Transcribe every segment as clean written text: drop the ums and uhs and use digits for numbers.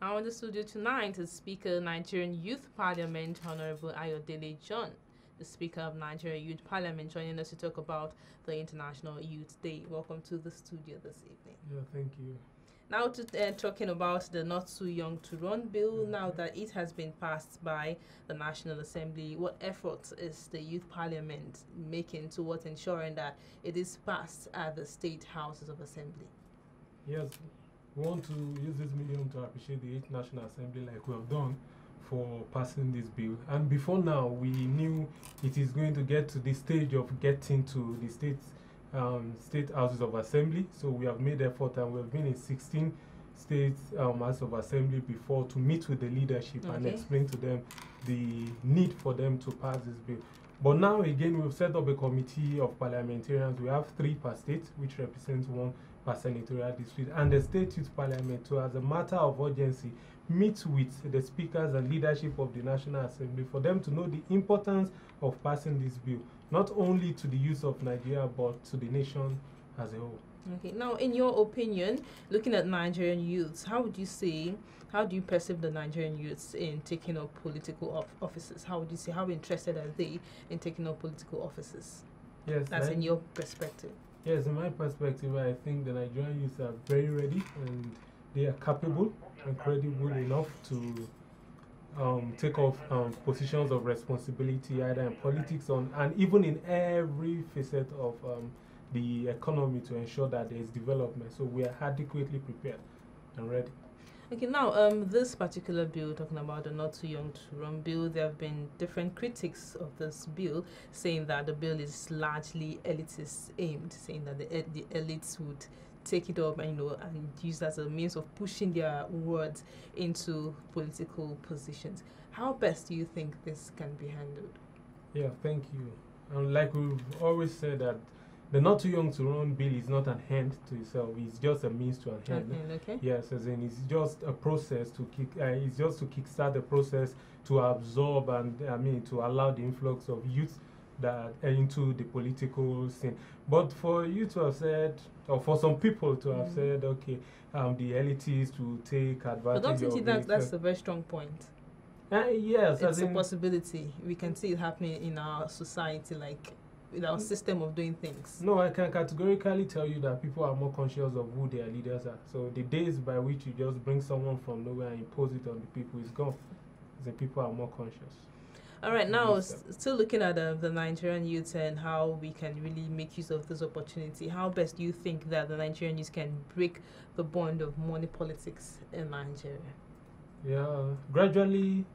Now in the studio tonight is Speaker Nigerian Youth Parliament, Honorable Ayodele John, the Speaker of Nigerian Youth Parliament, joining us to talk about the International Youth Day. Welcome to the studio this evening. Yeah, thank you. Now to talking about the Not Too Young to Run bill, now that it has been passed by the National Assembly, what efforts is the Youth Parliament making towards ensuring that it is passed at the State Houses of Assembly? Yes, we want to use this medium to appreciate the 8th National Assembly like we have done for passing this bill. And before now, we knew it is going to get to the stage of getting to the state houses of assembly. So we have made effort, and we have been in 16 state houses of assembly before to meet with the leadership and explain to them the need for them to pass this bill. But now again, we've set up a committee of parliamentarians. We have 3 per state, which represents 1 per senatorial district, and the state youth parliament, so as a matter of urgency, meet with the speakers and leadership of the National Assembly for them to know the importance of passing this bill, not only to the youth of Nigeria, but to the nation as a whole. Okay, now in your opinion, looking at Nigerian youths, how do you perceive the Nigerian youths in taking up political offices? How would you say, how interested are they in taking up political offices? Yes, that's in your perspective. Yes, in my perspective, I think the Nigerian youth are very ready and they are capable and credible enough to take off positions of responsibility either in politics and even in every facet of the economy to ensure that there is development. So we are adequately prepared and ready. Okay, now this particular bill, talking about the Not Too Young to Run bill, there have been different critics of this bill saying that the bill is largely elitist aimed, saying that the elites would take it up and and use that as a means of pushing their words into political positions. How best do you think this can be handled? Yeah, thank you. And like we've always said, that the Not Too Young to Run bill is not an end to itself. It's just a means to an end. Okay. Yes, as in it's just a process to it's just to kickstart the process to absorb and to allow the influx of youth that into the political scene. But for you to have said, or for some people to have said, okay, the elites to take advantage but don't you of think that's a very strong point? Yes, it's a possibility. We can see it happening in our society, like with our system of doing things. No, I can categorically tell you that people are more conscious of who their leaders are. So the days by which you just bring someone from nowhere and impose it on the people is gone. The people are more conscious. All right, now still looking at the Nigerian youth and how we can really make use of this opportunity, how best do you think that the Nigerian youth can break the bond of money politics in Nigeria? Yeah, gradually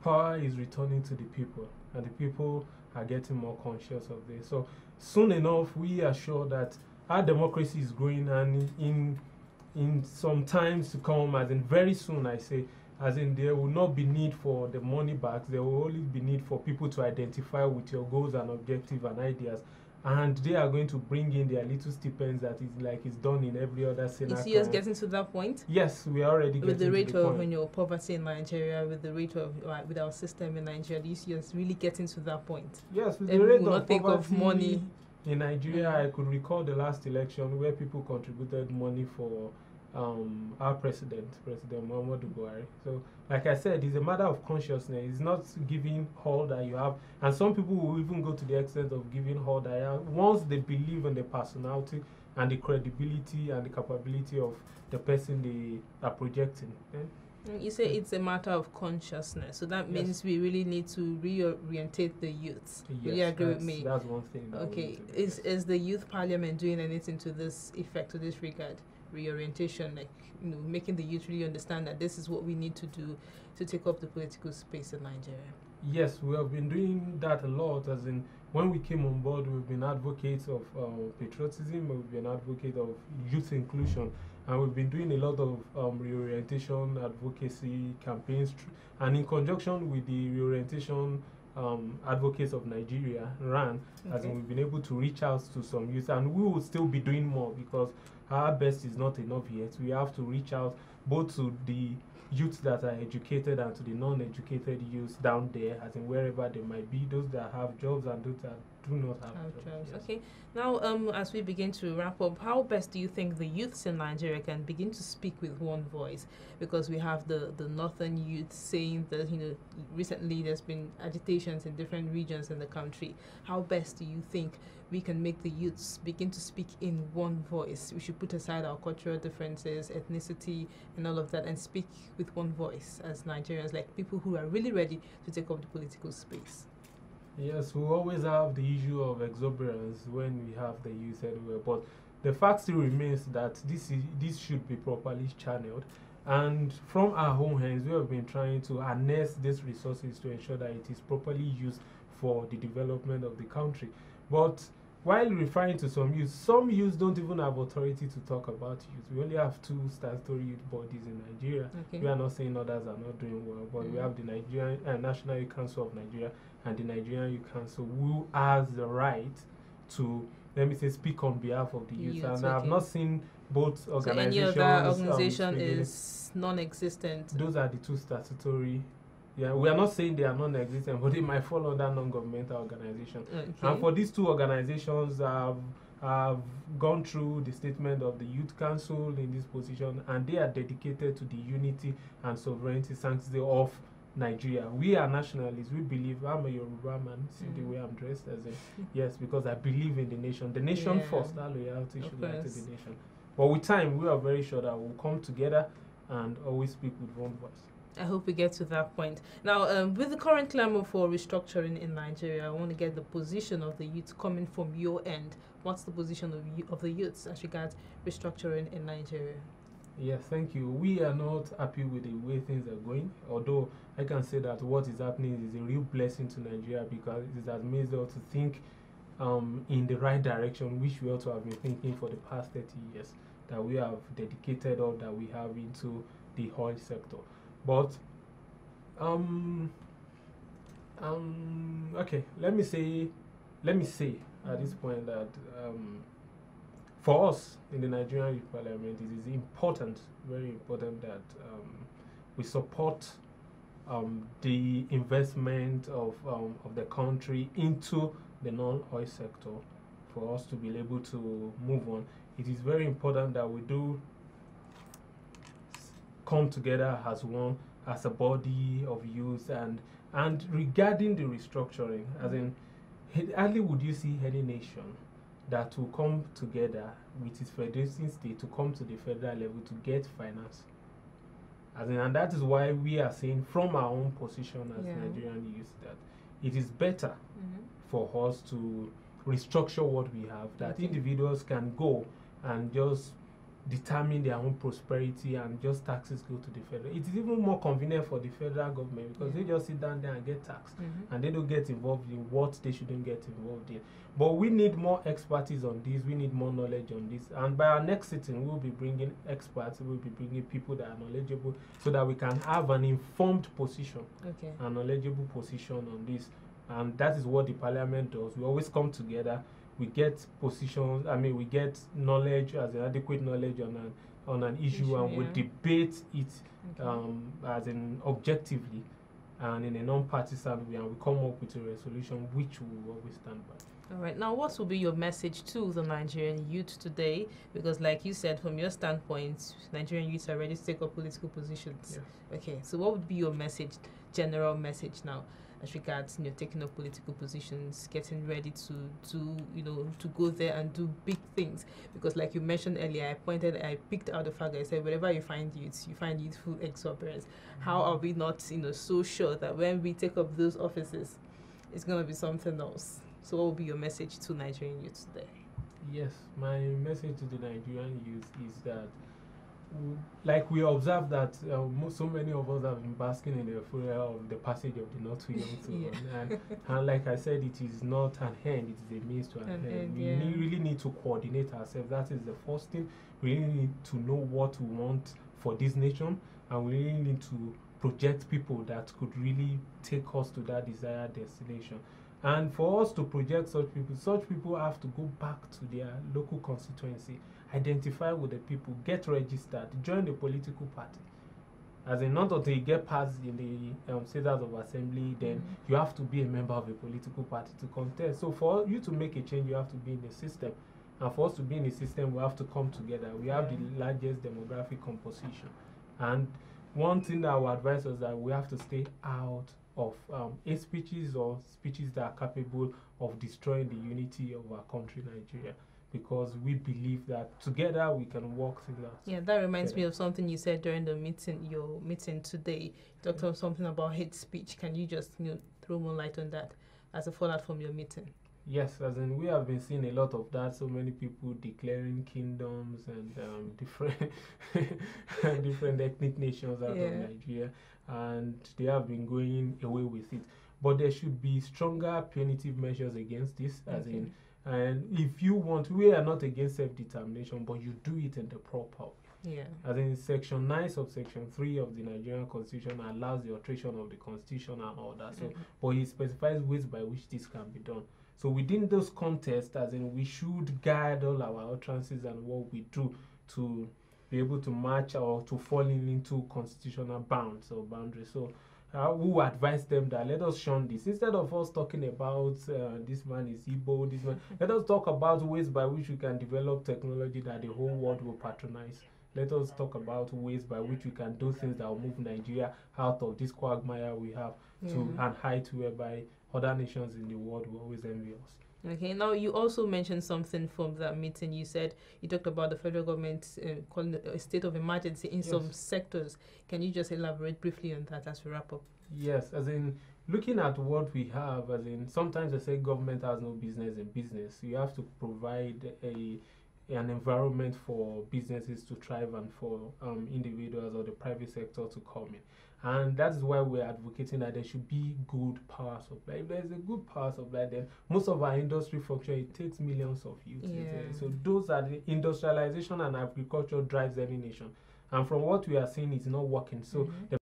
power is returning to the people, and the people are getting more conscious of this. So soon enough, we are sure that our democracy is growing, and in some times to come, as in very soon, I say, as in there will not be need for the money bags. There will only be need for people to identify with your goals and objectives and ideas, and they are going to bring in their little stipends that is like it's done in every other Senate. You see us getting to that point? Yes, we are already with the rate of poverty in Nigeria, with the rate of with our system in Nigeria. Do you see us really getting to that point? Yes, with the rate of not think of money in Nigeria. I could recall the last election where people contributed money for our President Muhammadu Buhari. So, like I said, it's a matter of consciousness. It's not giving all that you have. And some people will even go to the extent of giving all that you have once they believe in the personality and the credibility and the capability of the person they are projecting. You say it's a matter of consciousness. So that means we really need to reorientate the youths. Yes, you agree with me? That's one thing. Okay. Is the youth parliament doing anything to this effect, to this regard? Reorientation, like making the youth really understand that this is what we need to do to take up the political space in Nigeria. Yes, we have been doing that a lot. As in, when we came on board, we've been advocates of patriotism, we've been advocates of youth inclusion, and we've been doing a lot of reorientation advocacy campaigns, and in conjunction with the Reorientation Advocates of Nigeria, RAN, as in we've been able to reach out to some youth, and we will still be doing more because our best is not enough yet. We have to reach out both to the youths that are educated and to the non-educated youths down there, as in wherever they might be, those that have jobs and those that do not have jobs. Yes. Okay. Now, as we begin to wrap up, how best do you think the youths in Nigeria can begin to speak with one voice? Because we have the northern youth saying that, recently there's been agitations in different regions in the country. How best do you think we can make the youths begin to speak in one voice? We should put aside our cultural differences, ethnicity, and all of that, and speak with one voice as Nigerians, like people who are really ready to take up the political space. Yes, we always have the issue of exuberance when we have the youth everywhere, but the fact still remains that this should be properly channeled, and from our own hands we have been trying to harness these resources to ensure that it is properly used for the development of the country. But while referring to some youths don't even have authority to talk about youth. We only have 2 statutory youth bodies in Nigeria. Okay. We are not saying others are not doing well, but we have the Nigerian National Youth Council of Nigeria and the Nigerian Youth Council, who has the right to, let me say, speak on behalf of the youth. And I have not seen both organizations. So any other organization is non-existent? Those are the 2 statutory. Yeah, we are not saying they are non-existent, but they might fall under non-governmental organization. Okay. And for these 2 organizations, I've gone through the statement of the Youth Council in this position, and they are dedicated to the unity and sovereignty sanctity of Nigeria. We are nationalists. We believe, I'm a Yoruba man, see the way I'm dressed, as in, yes, because I believe in the nation. The nation first, that loyalty should lie to the nation. But with time, we are very sure that we'll come together and always speak with one voice. I hope we get to that point. Now, with the current clamor for restructuring in Nigeria, I want to get the position of the youth coming from your end. What's the position of the youths as regards restructuring in Nigeria? Yes, thank you. We are not happy with the way things are going, although I can say that what is happening is a real blessing to Nigeria, because it has made us to think in the right direction, which we also have been thinking for the past 30 years, that we have dedicated all that we have into the oil sector. But okay, let me say at this point that for us in the Nigerian Youth Parliament, it is important, very important, that we support the investment of the country into the non-oil sector for us to be able to move on. It is very important that we do come together as one, as a body of youth, and regarding the restructuring, as in, hardly would you see any nation that will come together with its federation state to come to the federal level to get finance. As in, and that is why we are saying from our own position as Nigerian youth that it is better for us to restructure what we have, that individuals can go and just determine their own prosperity, and just taxes go to the federal. It is even more convenient for the federal government, because they just sit down there and get taxed, and they don't get involved in what they shouldn't get involved in. But we need more expertise on this. We need more knowledge on this. And by our next sitting, we'll be bringing experts. We'll be bringing people that are knowledgeable, so that we can have an informed position, a knowledgeable position on this. And that is what the parliament does. We always come together. We get positions, we get knowledge, as an adequate knowledge on an issue, and we debate it as in objectively and in a non-partisan way, and we come up with a resolution which we will always stand by. All right. Now, what will be your message to the Nigerian youth today? Because like you said, from your standpoint, Nigerian youths are ready to take up political positions. Yes. Okay. So what would be your message, general message now, as regards taking up political positions, getting ready to go there and do big things? Because like you mentioned earlier, I picked out the fact that I said wherever you find youths, you find youthful exuberance. How are we not so sure that when we take up those offices, it's going to be something else? So what will be your message to Nigerian youth today? Yes, my message to the Nigerian youth is that, like we observe that so many of us have been basking in the euphoria of the passage of the not too young to run, and like I said, it is not an end, it is a means to an end. We really need to coordinate ourselves. That is the first thing. We really need to know what we want for this nation, and we really need to project people that could really take us to that desired destination. And for us to project such people have to go back to their local constituency, identify with the people, get registered, join the political party. As in, not until you get passed in the State House of Assembly, then you have to be a member of a political party to contest. So for you to make a change, you have to be in the system. And for us to be in the system, we have to come together. We have the largest demographic composition. And one thing that I would advise us that we have to stay out of hate speeches or speeches that are capable of destroying the unity of our country, Nigeria. Because we believe that together we can work things out. Yeah, that reminds me of something you said during the meeting, your meeting today. You talked about something about hate speech. Can you just throw more light on that as a fallout from your meeting? Yes, as in we have been seeing a lot of that. So many people declaring kingdoms and different different ethnic nations out of Nigeria, and they have been going away with it. But there should be stronger punitive measures against this, as in. And if you want, we are not against self-determination, but you do it in the proper way. Yeah. As in Section 9 subsection 3 of the Nigerian Constitution allows the alteration of the Constitution and all that. So, but it specifies ways by which this can be done. So within those contexts, as in we should guide all our utterances and what we do to be able to match or to fall into constitutional bounds or boundaries. So who advise them that let us shun this instead of us talking about this man is Igbo, this man. Let us talk about ways by which we can develop technology that the whole world will patronize. Let us talk about ways by which we can do things that will move Nigeria out of this quagmire we have to and height whereby other nations in the world will always envy us. Okay, now you also mentioned something from that meeting. You said you talked about the federal government calling it a state of emergency in some sectors. Can you just elaborate briefly on that as we wrap up? Yes, as in looking at what we have, as in sometimes they say government has no business in business. You have to provide an environment for businesses to thrive and for individuals or the private sector to come in. And that's why we're advocating that there should be good power supply. If there's a good power supply, then most of our industry function, it takes millions of youths. So those are the industrialization and agriculture drives any nation. And from what we are seeing, it's not working. So the